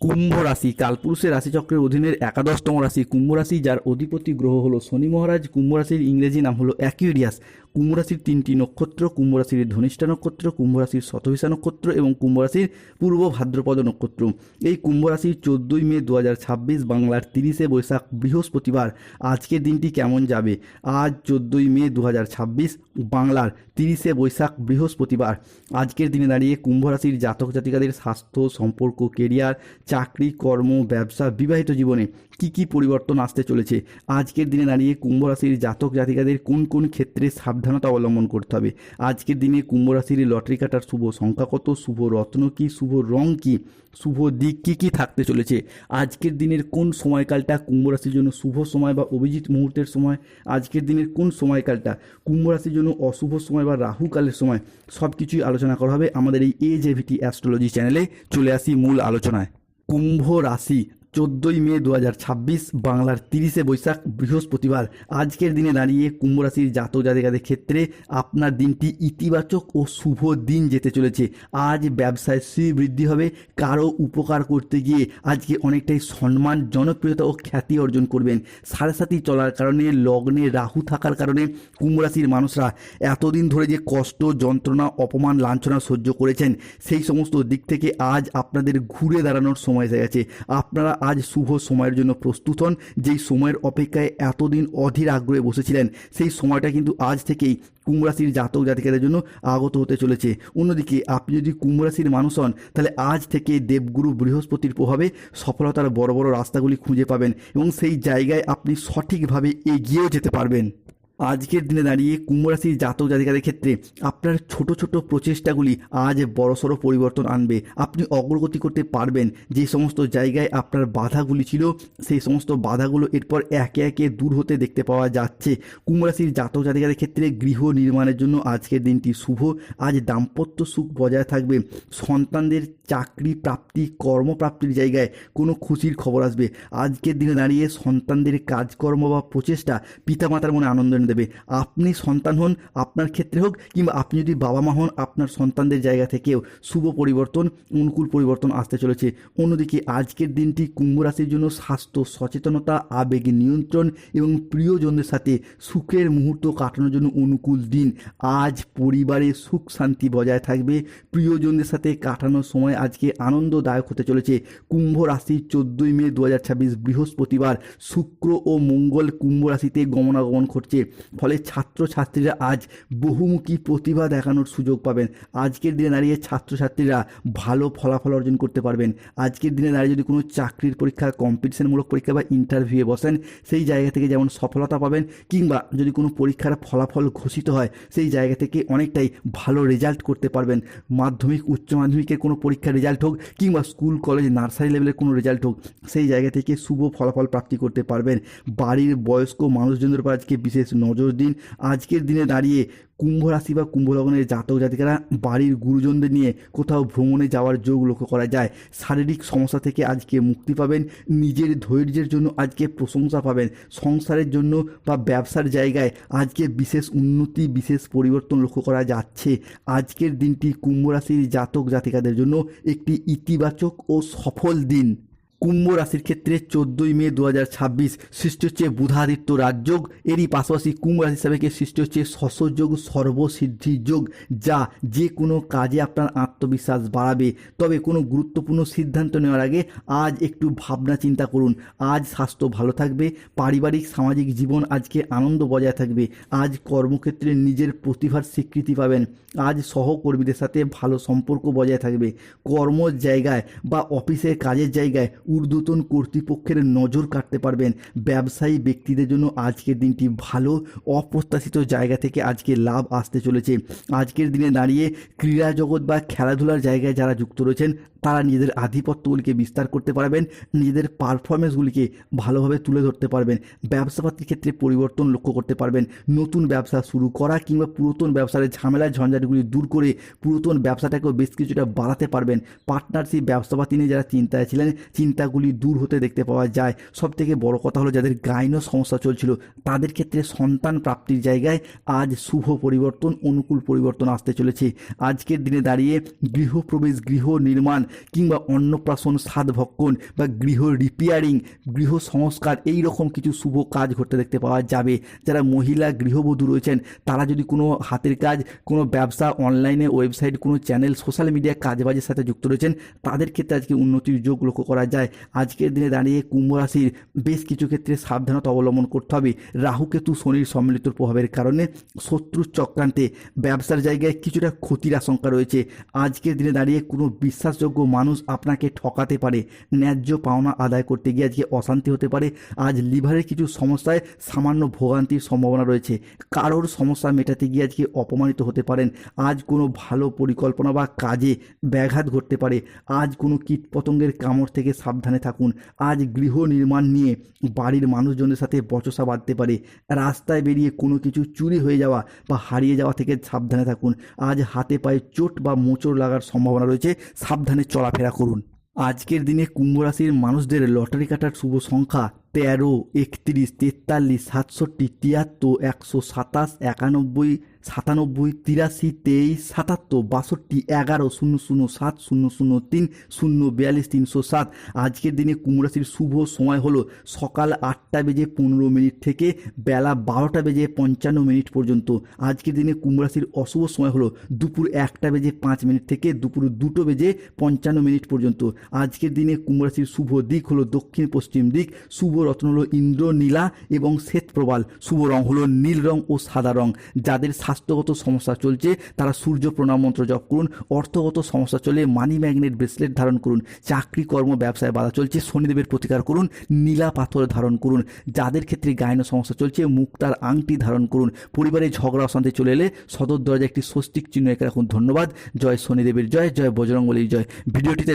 কুম্ভ রাশি কালপুরুষের রাশিচক্রের অধীনের একাদশতম রাশি কুম্ভ রাশি, যার অধিপতি গ্রহ হলো শনি মহারাজ। কুম্ভ রাশির ইংরেজি নাম হলো অ্যাকুয়ারিয়াস। কুম্ভ রাশির তিনটি নক্ষত্র: কুম্ভ রাশির ধনিষ্ঠা নক্ষত্র, কুম্ভ রাশির শতভিষা নক্ষত্র এবং কুম্ভ রাশির পূর্ব ভাদ্রপদ নক্ষত্র। এই কুম্ভ রাশির 14ই মে 2026 বাংলার 30শে বৈশাখ বৃহস্পতিবার আজকের দিনটি কেমন যাবে? আজ 14ই মে 2026 বাংলার 30শে বৈশাখ বৃহস্পতিবার আজকের দিনে দাঁড়িয়ে কুম্ভ রাশির জাতক জাতিকাদের স্বাস্থ্য, সম্পর্ক, কেরিয়ার, চাকরি, কর্ম, ব্যবসা, বিবাহিত জীবনে কি কি পরিবর্তন আসতে চলেছে? আজকের দিনে দাঁড়িয়ে কুম্ভ রাশির জাতক জাতিকাদের কোন কোন ক্ষেত্রে সাবধানতা অবলম্বন করতে হবে? আজকের দিনে কুম্ভ রাশির লটারি কাটার শুভ সংখ্যা কত? শুভ রত্ন কি? শুভ রং কি? শুভ দিক কি কি থাকতে চলেছে? আজকের দিনের কোন সময়কালটা কুম্ভ রাশির জন্য শুভ সময় বা অভিজিৎ মুহূর্তের সময়? আজকের দিনের কোন সময়কালটা কুম্ভ রাশির জন্য অশুভ সময় বা রাহুকালের সময়? সব কিছুই আলোচনা করা হবে আমাদের এই AJVT অ্যাস্ট্রোলজি চ্যানেলে। চলে আসি মূল আলোচনায়। কুম্ভ রাশি 14ই মে 2026 বাংলার 30শে বৈশাখ বৃহস্পতিবার আজকের দিনে দাঁড়িয়ে কুম্ভ রাশির জাতক জাতিকাদের ক্ষেত্রে আপনার দিনটি ইতিবাচক ও শুভ দিন যেতে চলেছে। আজ ব্যবসায় শ্রীবৃদ্ধি হবে। কারো উপকার করতে গিয়ে আজকে অনেকটাই সম্মান, জনপ্রিয়তা ও খ্যাতি অর্জন করবেন। সাড়ে সাথী চলার কারণে, লগ্নে রাহু থাকার কারণে কুম্ভ রাশির মানুষরা এতদিন ধরে যে কষ্ট, যন্ত্রণা, অপমান, লাঞ্ছনা সহ্য করেছেন, সেই সমস্ত দিক থেকে আজ আপনাদের ঘুরে দাঁড়ানোর সময় এসে গেছে। আপনারা আজ শুভ সময়ের জন্য প্রস্তুত হন। যেই সময়ের অপেক্ষায় এতদিন অধীর আগ্রহে বসেছিলেন, সেই সময়টা কিন্তু আজ থেকেই কুম্ভ রাশির জাতক জাতিকাদের জন্য আগত হতে চলেছে। অন্যদিকে আপনি যদি কুম্ভ রাশির মানুষ হন, তাহলে আজ থেকে দেবগুরু বৃহস্পতির প্রভাবে সফলতার বড় বড় রাস্তাগুলি খুঁজে পাবেন এবং সেই জায়গায় আপনি সঠিকভাবে এগিয়েও যেতে পারবেন। আজকের দিনে দাঁড়িয়ে কুম্ভ রাশির জাতক জাতিকাদের ক্ষেত্রে আপনার ছোট ছোট প্রচেষ্টাগুলি আজ বড়সড় পরিবর্তন আনবে। আপনি অগ্রগতি করতে পারবেন। যে সমস্ত জায়গায় আপনার বাধাগুলি ছিল, সেই সমস্ত বাধাগুলো এরপর একে একে দূর হতে দেখতে পাওয়া যাচ্ছে। কুম্ভ রাশির জাতক জাতিকাদের ক্ষেত্রে গৃহ নির্মাণের জন্য আজকের দিনটি শুভ। আজ দাম্পত্য সুখ বজায় থাকবে। সন্তানদের চাকরি প্রাপ্তি, কর্মপ্রাপ্তির জায়গায় কোনো খুশির খবর আসবে। আজকের দিনে দাঁড়িয়ে সন্তানদের কাজকর্ম বা প্রচেষ্টা পিতামাতার মনে আনন্দ এনে দেবে। আপনি সন্তান হন, আপনার ক্ষেত্রে হোক, কিংবা আপনি যদি বাবা মা হন, আপনার সন্তানদের জায়গা থেকেও শুভ পরিবর্তন, অনুকূল পরিবর্তন আসতে চলেছে। অন্যদিকে আজকের দিনটি কুম্ভ রাশির জন্য স্বাস্থ্য, সচেতনতা, আবেগ নিয়ন্ত্রণ এবং প্রিয়জনদের সাথে সুখের মুহূর্ত কাটানোর জন্য অনুকূল দিন। আজ পরিবারে সুখ শান্তি বজায় থাকবে। প্রিয়জনদের সাথে কাটানোর সময় আজকে আনন্দদায়ক হতে চলেছে। কুম্ভ রাশির 14ই মে 2026 বৃহস্পতিবার শুক্র ও মঙ্গল কুম্ভ রাশিতে গমনাগমন করছে। ফলে ছাত্রছাত্রীরা আজ বহুমুখী প্রতিভা দেখানোর সুযোগ পাবেন। আজকের দিনে দাঁড়িয়ে ছাত্রছাত্রীরা ভালো ফলাফল অর্জন করতে পারবেন। আজকের দিনে দাঁড়িয়ে যদি কোনো চাকরির পরীক্ষা, কম্পিটিশনমূলক পরীক্ষা বা ইন্টারভিউয়ে বসেন, সেই জায়গা থেকে যেমন সফলতা পাবেন, কিংবা যদি কোনো পরীক্ষার ফলাফল ঘোষিত হয়, সেই জায়গা থেকে অনেকটাই ভালো রেজাল্ট করতে পারবেন। মাধ্যমিক, উচ্চ মাধ্যমিকের কোনো পরীক্ষার রেজাল্ট হোক, কিংবা স্কুল কলেজ নার্সারি লেভেলের কোনো রেজাল্ট হোক, সেই জায়গা থেকে শুভ ফলাফল প্রাপ্তি করতে পারবেন। বাড়ির বয়স্ক মানুষজনদের উপর আজকে বিশেষ নজর দিন। আজকের দিনে দাঁড়িয়ে কুম্ভ রাশি বা কুম্ভ লগ্নের জাতক জাতিকারা বাড়ির গুরুজনদের নিয়ে কোথাও ভ্রমণে যাওয়ার যোগ লক্ষ্য করা যায়। শারীরিক সমস্যা থেকে আজকে মুক্তি পাবেন। নিজের ধৈর্যের জন্য আজকে প্রশংসা পাবেন। সংসারের জন্য বা ব্যবসার জায়গায় আজকে বিশেষ উন্নতি, বিশেষ পরিবর্তন লক্ষ্য করা যাচ্ছে। আজকের দিনটি কুম্ভ রাশির জাতক জাতিকাদের জন্য একটি ইতিবাচক ও সফল দিন। কুম্ভ রাশির ক্ষেত্রে 14ই মে 2026 সৃষ্টি হচ্ছে বুধাদিত্য রাজযোগ। এরই পাশাপাশি কুম্ভ রাশি হিসাবে সৃষ্টি হচ্ছে শশযোগ, সর্বসিদ্ধি যোগ, যা যে কোনো কাজে আপনার আত্মবিশ্বাস বাড়াবে। তবে কোনো গুরুত্বপূর্ণ সিদ্ধান্ত নেওয়ার আগে আজ একটু ভাবনা চিন্তা করুন। আজ স্বাস্থ্য ভালো থাকবে। পারিবারিক সামাজিক জীবন আজকে আনন্দ বজায় থাকবে। আজ কর্মক্ষেত্রে নিজের প্রতিভার স্বীকৃতি পাবেন। আজ সহকর্মীদের সাথে ভালো সম্পর্ক বজায় থাকবে। কর্ম জায়গায় বা অফিসের কাজের জায়গায় ঊর্ধ্বতন কর্তৃপক্ষের নজর কাটতে পারবেন। ব্যবসায়ী ব্যক্তিদের জন্য আজকের দিনটি ভালো। অপ্রত্যাশিত জায়গা থেকে আজকে লাভ আসতে চলেছে। আজকের দিনে দাঁড়িয়ে ক্রীড়া জগৎ বা খেলাধুলার জায়গায় যারা যুক্ত রয়েছেন, তারা নিজেদের আধিপত্যগুলিকে বিস্তার করতে পারবেন। নিজেদের পারফরমেন্সগুলিকে ভালোভাবে তুলে ধরতে পারবেন। ব্যবসাপাতির ক্ষেত্রে পরিবর্তন লক্ষ্য করতে পারবেন। নতুন ব্যবসা শুরু করা কিংবা পুরাতন ব্যবসার ঝামেলা ঝঞ্ঝাটগুলি দূর করে পুরাতন ব্যবসাটাকেও বেশ কিছুটা বাড়াতে পারবেন। পার্টনারশিপ ব্যবসাপাতি নিয়ে যারা চিন্তায় ছিলেন, চিন্তা চিন্তাগুলি দূর হতে দেখতে পাওয়া যায়। সবথেকে বড় কথা হলো যাদের গাইনো সমস্যা চলছিল তাদের ক্ষেত্রে সন্তান প্রাপ্তির জায়গায় আজ শুভ পরিবর্তন, অনুকূল পরিবর্তন আসতে চলেছে। আজকের দিনে দাঁড়িয়ে গৃহপ্রবেশ, গৃহ নির্মাণ কিংবা অন্নপ্রাশন, সাধভক্ষণ বা গৃহ রিপেয়ারিং, গৃহ সংস্কার এই রকম কিছু শুভ কাজ ঘটতে দেখতে পাওয়া যাবে। যারা মহিলা গৃহবধূ রয়েছেন তারা যদি কোনো হাতের কাজ, কোনো ব্যবসা, অনলাইনে ওয়েবসাইট, কোনো চ্যানেল, সোশ্যাল মিডিয়া কাজবাজের সাথে যুক্ত রয়েছেন তাদের ক্ষেত্রে আজকে উন্নতির যোগ লক্ষ্য করা যায়। আজকের দিনে দাঁড়িয়ে কুম্ভ রাশির বেশ কিছু ক্ষেত্রে সাবধানতা অবলম্বন করতে হবে। রাহুকেতু শনির সম্মিলিত প্রভাবের কারণে শত্রুর চক্রান্তে ব্যবসার জায়গায় কিছুটা ক্ষতির আশঙ্কা রয়েছে। আজকের দিনে দাঁড়িয়ে কোনো বিশ্বাসযোগ্য মানুষ আপনাকে ঠকাতে পারে। ন্যায্য পাওনা আদায় করতে গিয়ে আজকে অশান্তি হতে পারে। আজ লিভারের কিছু সমস্যায় সামান্য ভোগান্তির সম্ভাবনা রয়েছে। কারোর সমস্যা মেটাতে গিয়ে আজকে অপমানিত হতে পারেন। আজ কোনো ভালো পরিকল্পনা বা কাজে ব্যাঘাত ঘটতে পারে। আজ কোনো কীটপতঙ্গের কামড় থেকে সাবধানে থাকুন। আজ গৃহ নির্মাণ নিয়ে বাড়ির মানুষজনের সাথে বচসা বাঁধতে পারে। রাস্তায় বেরিয়ে কোনো কিছু চুরি হয়ে যাওয়া বা হারিয়ে যাওয়া থেকে সাবধানে থাকুন। আজ হাতে পায়ে চোট বা মোচড় লাগার সম্ভাবনা রয়েছে, সাবধানে চলাফেরা করুন। আজকের দিনে কুম্ভ রাশির মানুষদের লটারি কাটার শুভ সংখ্যা 13, 31, 43, 67, 73, 127, 91, 97, 83, 23, 77, 62, 11, 007, 003, 042, 307। আজকের দিনে কুম্ভ রাশির শুভ সময় হলো সকাল 8:15 থেকে বেলা 12:55 পর্যন্ত। আজকের দিনে কুম্ভ রাশির অশুভ সময় হলো দুপুর 1:05 থেকে দুপুর 2:55 পর্যন্ত। আজকের দিনে কুম্ভ রাশির শুভ দিক হলো দক্ষিণ পশ্চিম দিক। শুভ রত্ন হলো ইন্দ্রনীলা এবং শ্বেত প্রবাল। শুভ রং হলো নীল রং ও সাদা রং। যাদের স্বাস্থ্যগত সমস্যা চলছে তারা সূর্য প্রণাম মন্ত্র জপ করুন। অর্থগত সমস্যা চলে মানি ম্যাগনেট ব্রেসলেট ধারণ করুন। চাকরি কর্ম ব্যবসায় বাধা চলছে শনিদেবের প্রতিকার করুন। নীলা পাথর ধারণ করুন। যাদের ক্ষেত্রে গায়ন সমস্যা চলছে মুক্তার আংটি ধারণ করুন। পরিবারে ঝগড়া অশান্তি চলে এলে সদর দরজায় একটি স্বস্তিক চিহ্ন এঁকে রাখুন। ধন্যবাদ। জয় শনিদেবের জয়, জয় বজরংবলীর জয়। ভিডিওটিতে